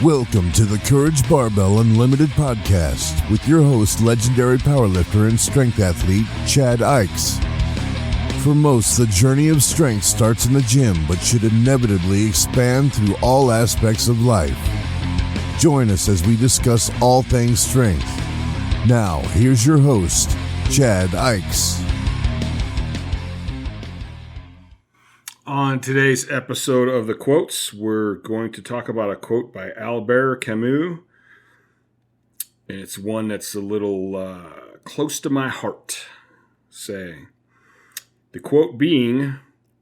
Welcome to the Courage Barbell Unlimited podcast with your host, legendary powerlifter and strength athlete, Chad Ikes. For most, the journey of strength starts in the gym, but should inevitably expand through all aspects of life. Join us as we discuss all things strength. Now, here's your host, Chad Ikes. On today's episode of The Quotes, we're going to talk about a quote by Albert Camus. And it's one that's a little close to my heart, saying. The quote being,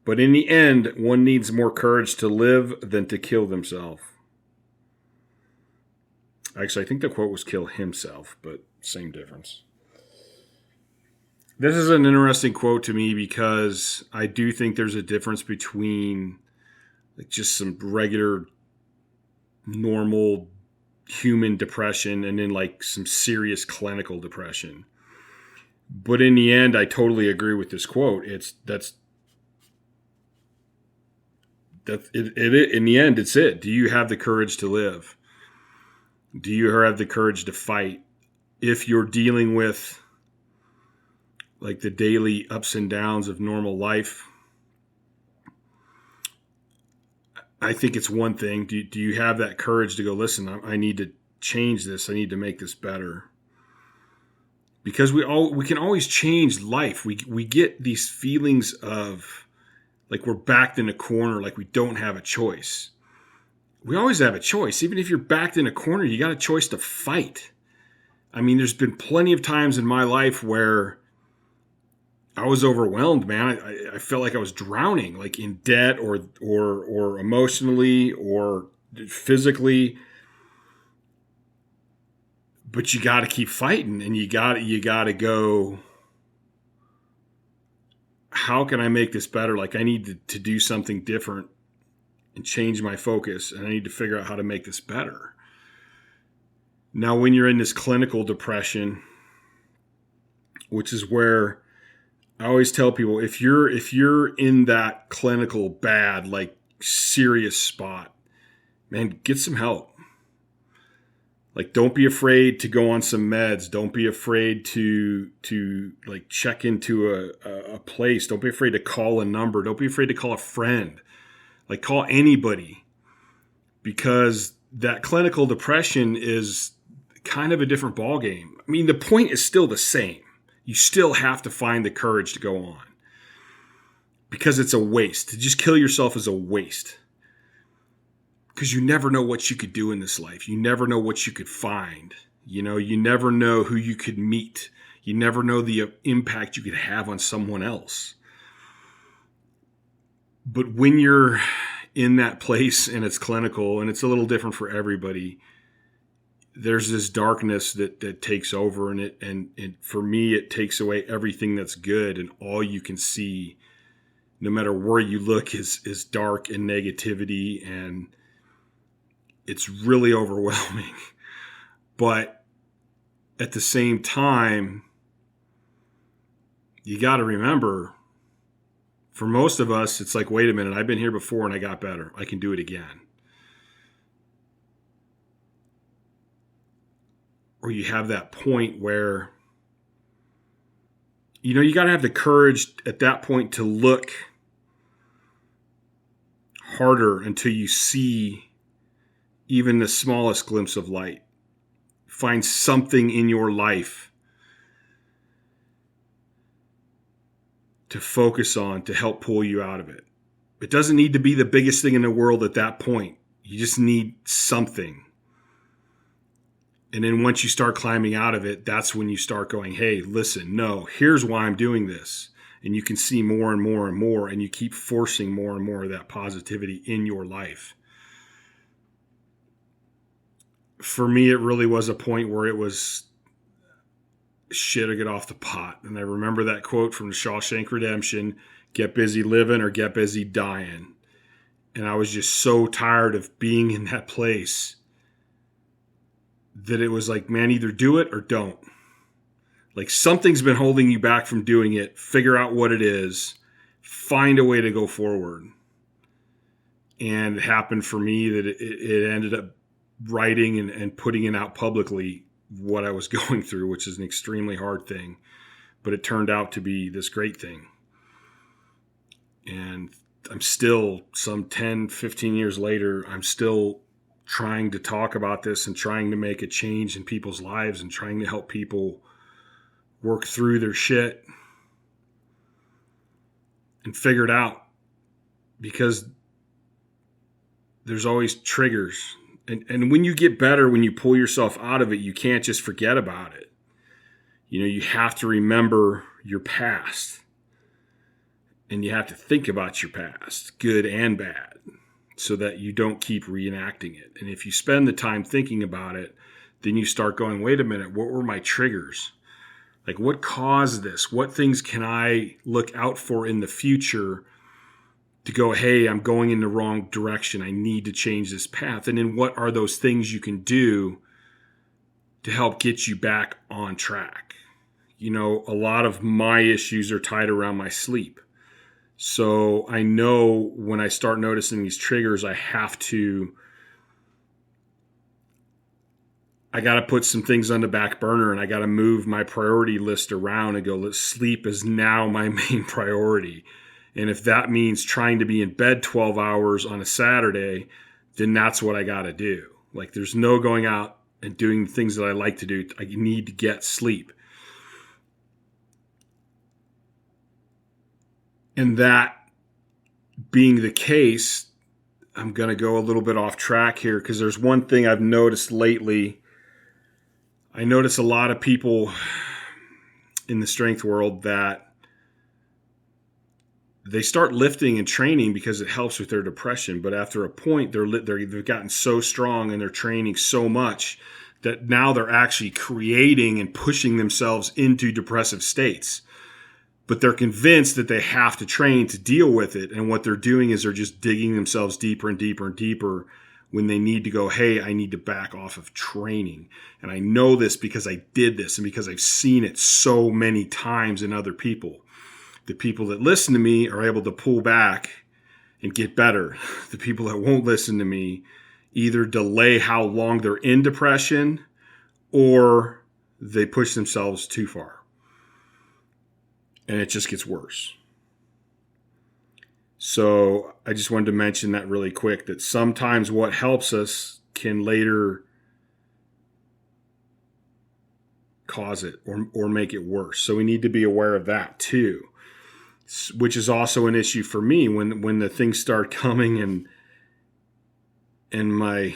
"But in the end, one needs more courage to live than to kill themselves." Actually, I think the quote was kill himself, but same difference. This is an interesting quote to me because I do think there's a difference between like just some regular, normal human depression and then like some serious clinical depression. But in the end, I totally agree with this quote. In the end, it's it. Do you have the courage to live? Do you have the courage to fight? If you're dealing with like the daily ups and downs of normal life, I think it's one thing. Do you have that courage to go, listen, I need to change this. I need to make this better. Because we can always change life. We get these feelings of like we're backed in a corner, like we don't have a choice. We always have a choice. Even if you're backed in a corner, you got a choice to fight. I mean, there's been plenty of times in my life where I was overwhelmed, man. I felt like I was drowning, like in debt or emotionally or physically. But you got to keep fighting, and you got to go, how can I make this better? Like I need to do something different and change my focus, and I need to figure out how to make this better. Now, when you're in this clinical depression, which is where I always tell people, if you're in that clinical bad, like serious spot, man, get some help. Like, don't be afraid to go on some meds. Don't be afraid to like check into a place. Don't be afraid to call a number. Don't be afraid to call a friend. Like, call anybody, because that clinical depression is kind of a different ballgame. I mean, the point is still the same. You still have to find the courage to go on, because it's a waste. To just kill yourself is a waste. Because you never know what you could do in this life. You never know what you could find. You never know who you could meet. You never know the impact you could have on someone else. But when you're in that place and it's clinical, and it's a little different for everybody, there's this darkness that takes over, and for me, it takes away everything that's good, and all you can see, no matter where you look, is dark and negativity, and it's really overwhelming. But at the same time, you got to remember, for most of us, it's like, wait a minute, I've been here before and I got better. I can do it again. Or you have that point where, you got to have the courage at that point to look harder until you see even the smallest glimpse of light. Find something in your life to focus on to help pull you out of it. It doesn't need to be the biggest thing in the world at that point. You just need something. And then once you start climbing out of it, that's when you start going, hey, listen, no, here's why I'm doing this. And you can see more and more and more, and you keep forcing more and more of that positivity in your life. For me, it really was a point where it was shit or get off the pot. And I remember that quote from the Shawshank Redemption, get busy living or get busy dying. And I was just so tired of being in that place that it was like, man, either do it or don't. Like, something's been holding you back from doing it. Figure out what it is. Find a way to go forward. And it happened for me that it ended up writing and putting it out publicly what I was going through, which is an extremely hard thing, but it turned out to be this great thing. And I'm still, some 10, 15 years later, I'm still trying to talk about this and trying to make a change in people's lives and trying to help people work through their shit and figure it out, because there's always triggers. And when you get better, when you pull yourself out of it, you can't just forget about it. You have to remember your past. And you have to think about your past, good and bad, so that you don't keep reenacting it. And if you spend the time thinking about it, then you start going, wait a minute, what were my triggers? Like, what caused this? What things can I look out for in the future to go, hey, I'm going in the wrong direction. I need to change this path. And then what are those things you can do to help get you back on track? A lot of my issues are tied around my sleep. So I know when I start noticing these triggers, I got to put some things on the back burner, and I got to move my priority list around and go, sleep is now my main priority. And if that means trying to be in bed 12 hours on a Saturday, then that's what I got to do. Like, there's no going out and doing things that I like to do. I need to get sleep. And that being the case, I'm going to go a little bit off track here, because there's one thing I've noticed lately. I notice a lot of people in the strength world that they start lifting and training because it helps with their depression. But after a point, they've gotten so strong and they're training so much that now they're actually creating and pushing themselves into depressive states. But they're convinced that they have to train to deal with it. And what they're doing is they're just digging themselves deeper and deeper and deeper, when they need to go, hey, I need to back off of training. And I know this because I did this and because I've seen it so many times in other people. The people that listen to me are able to pull back and get better. The people that won't listen to me either delay how long they're in depression, or they push themselves too far. And it just gets worse. So I just wanted to mention that really quick, that sometimes what helps us can later cause it or make it worse. So we need to be aware of that too, which is also an issue for me when the things start coming and my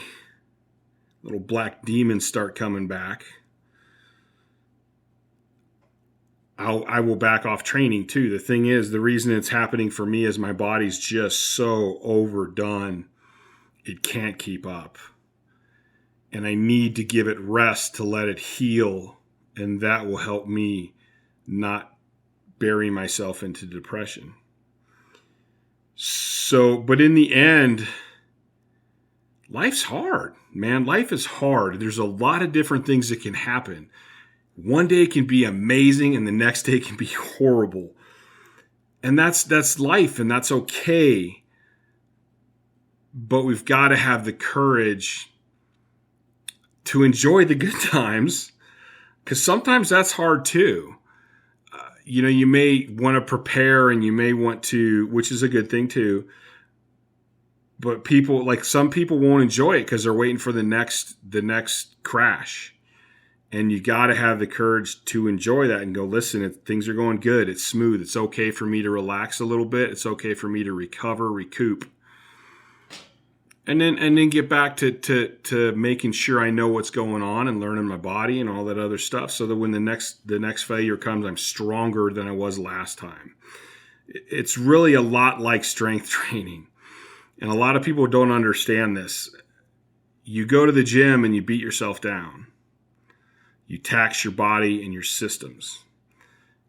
little black demons start coming back. I will back off training too. The thing is, the reason it's happening for me is my body's just so overdone. It can't keep up. And I need to give it rest to let it heal. And that will help me not bury myself into depression. So, but in the end, life's hard, man. Life is hard. There's a lot of different things that can happen. One day can be amazing and the next day can be horrible. And that's life, and that's okay. But we've got to have the courage to enjoy the good times, because sometimes that's hard too. You may want to prepare, and you may want to, which is a good thing too. But some people won't enjoy it because they're waiting for the next crash. And you got to have the courage to enjoy that and go, listen, things are going good. It's smooth. It's okay for me to relax a little bit. It's okay for me to recoup. And then get back to making sure I know what's going on and learning my body and all that other stuff, so that when the next failure comes, I'm stronger than I was last time. It's really a lot like strength training. And a lot of people don't understand this. You go to the gym and you beat yourself down. You tax your body and your systems.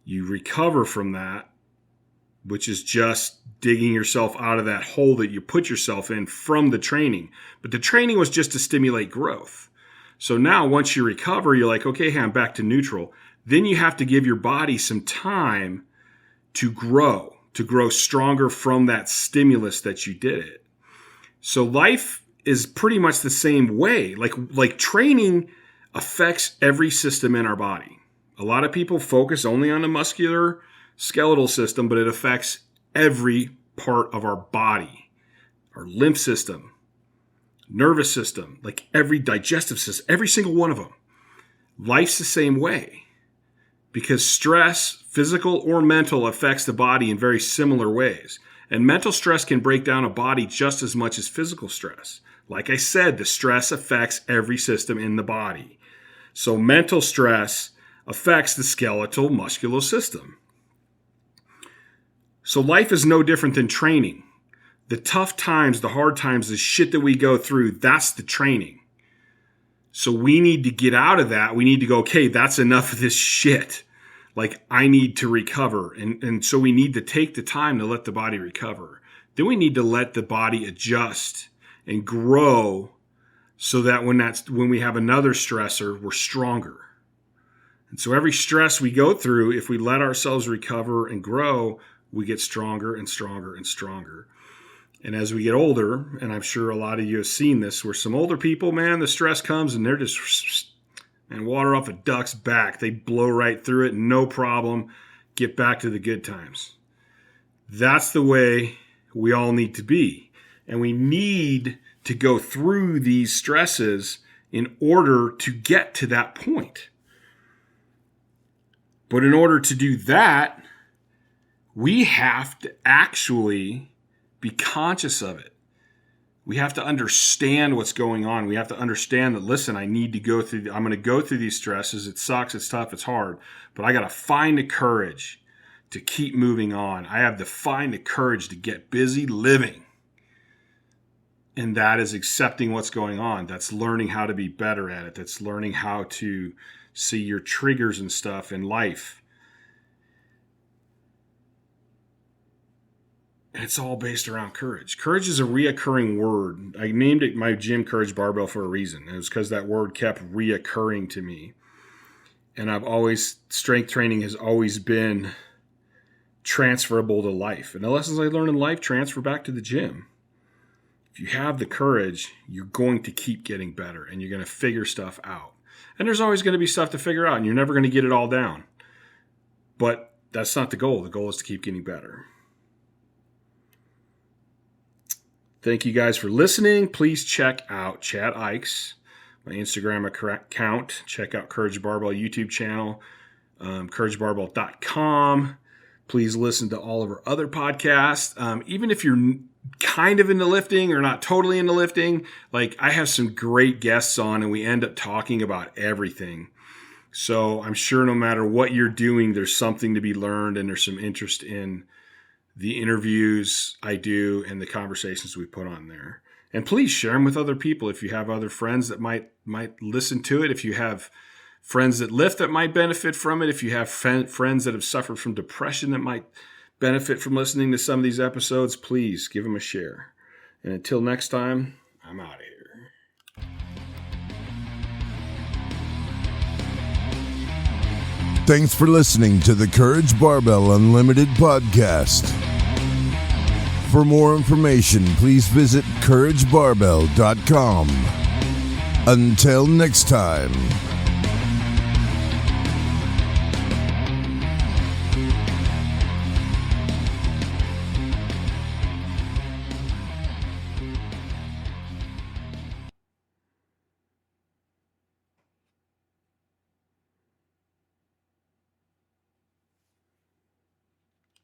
You recover from that, which is just digging yourself out of that hole that you put yourself in from the training. But the training was just to stimulate growth. So now once you recover, you're like, okay, hey, I'm back to neutral. Then you have to give your body some time to grow stronger from that stimulus that you did it. So life is pretty much the same way. Like training affects every system in our body. A lot of people focus only on the muscular skeletal system, but it affects every part of our body, our lymph system, nervous system, like every digestive system, every single one of them. Life's the same way because stress, physical or mental, affects the body in very similar ways. And mental stress can break down a body just as much as physical stress. Like I said, the stress affects every system in the body. So mental stress affects the skeletal muscular system. So life is no different than training. The tough times, the hard times, the shit that we go through, that's the training. So we need to get out of that. We need to go, okay, that's enough of this shit. Like, I need to recover. And so we need to take the time to let the body recover. Then we need to let the body adjust and grow so that when we have another stressor, we're stronger. And so every stress we go through, if we let ourselves recover and grow, we get stronger and stronger and stronger. And as we get older, and I'm sure a lot of you have seen this, where some older people, man, the stress comes and they're just, and water off a duck's back. They blow right through it, no problem, get back to the good times. That's the way we all need to be. And we need to go through these stresses in order to get to that point. But in order to do that, we have to actually be conscious of it. We have to understand what's going on. We have to understand that, listen, I'm going to go through these stresses. It sucks, it's tough, it's hard. But I got to find the courage to keep moving on. I have to find the courage to get busy living. And that is accepting what's going on. That's learning how to be better at it. That's learning how to see your triggers and stuff in life. And it's all based around courage. Courage is a reoccurring word. I named it my gym Courage Barbell for a reason. It was because that word kept reoccurring to me. And strength training has always been transferable to life. And the lessons I learned in life transfer back to the gym. If you have the courage, you're going to keep getting better and you're going to figure stuff out. And there's always going to be stuff to figure out and you're never going to get it all down. But that's not the goal. The goal is to keep getting better. Thank you guys for listening. Please check out Chad Ikes, my Instagram account. Check out Courage Barbell YouTube channel, couragebarbell.com. Please listen to all of our other podcasts. Even if you're kind of into lifting or not totally into lifting, like I have some great guests on and we end up talking about everything. So I'm sure no matter what you're doing, there's something to be learned and there's some interest in the interviews I do and the conversations we put on there. And please share them with other people. If you have other friends that might listen to it, if you have friends that lift that might benefit from it, if you have friends that have suffered from depression that might benefit from listening to some of these episodes, please give them a share. And until next time, I'm out of here. Thanks for listening to the Courage Barbell Unlimited podcast. For more information, please visit couragebarbell.com. Until next time.